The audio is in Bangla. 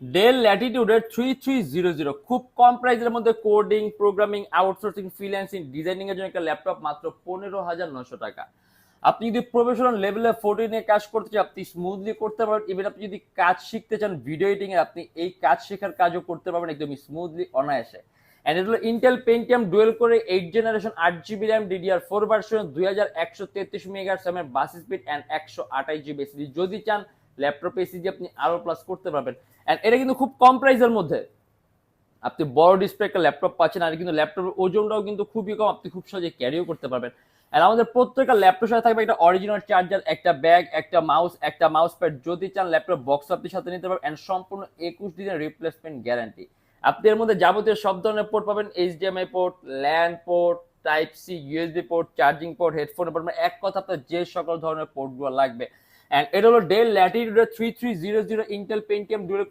ডেল ল্যাটিটিউডের 3300 খুব কম প্রাইসের মধ্যে coding, programming, outsourcing, freelancing, designing এর জন্য একটা ল্যাপটপ মাত্র 15,900 টাকা। আপনি যদি প্রফেশনাল লেভেলে 14 নিয়ে কাজ করতে চান, আপনি স্মুথলি করতে পারবেন। ইভেন আপনি যদি কাজ শিখতে চান ভিডিও এডিটিং এর, আপনি এই কাজ শেখার কাজও করতে পারবেন একদম স্মুথলি, অনায়াসে। এন্ড এটা হলো ইন্টেল পেন্টিয়াম ডুয়েল করে 8 generation 8 GB RAM DDR4 version 2133 megahertz এর bus speed and 128 GB SSD. যদি চান ল্যাপটপ এসএসডি আপনি আরো প্লাস করতে পারবেন। এন্ড এটা কিন্তু খুব কম প্রাইসের মধ্যে আপনি বড় ডিসপ্লে একটা ল্যাপটপ পাচ্ছেন। আর কিন্তু ল্যাপটপের ওজনটাও কিন্তু খুবই কম, আপনি খুব সহজে ক্যারিও করতে পারবেন। আর আমাদের প্রত্যেকটা ল্যাপটপের সাথে থাকবে একটা অরিজিনাল চার্জার, একটা ব্যাগ, একটা মাউস প্যাড। যদি চান ল্যাপটপ বক্স আপনি সাথে নিতে পারবেন। এন্ড সম্পূর্ণ 21 দিনের রিপ্লেসমেন্ট গ্যারান্টি। আপনি এর মধ্যে যাবতীয় সব ধরনের পোর্ট পাবেন, HDMI port, land port, type C, USB port, charging port, headphone port, মানে এক কথা আপনার যে সকল ধরনের পোর্টগুলো লাগবে। এন্ড এটা হলো del Latitude 3300 Intel Pentium dual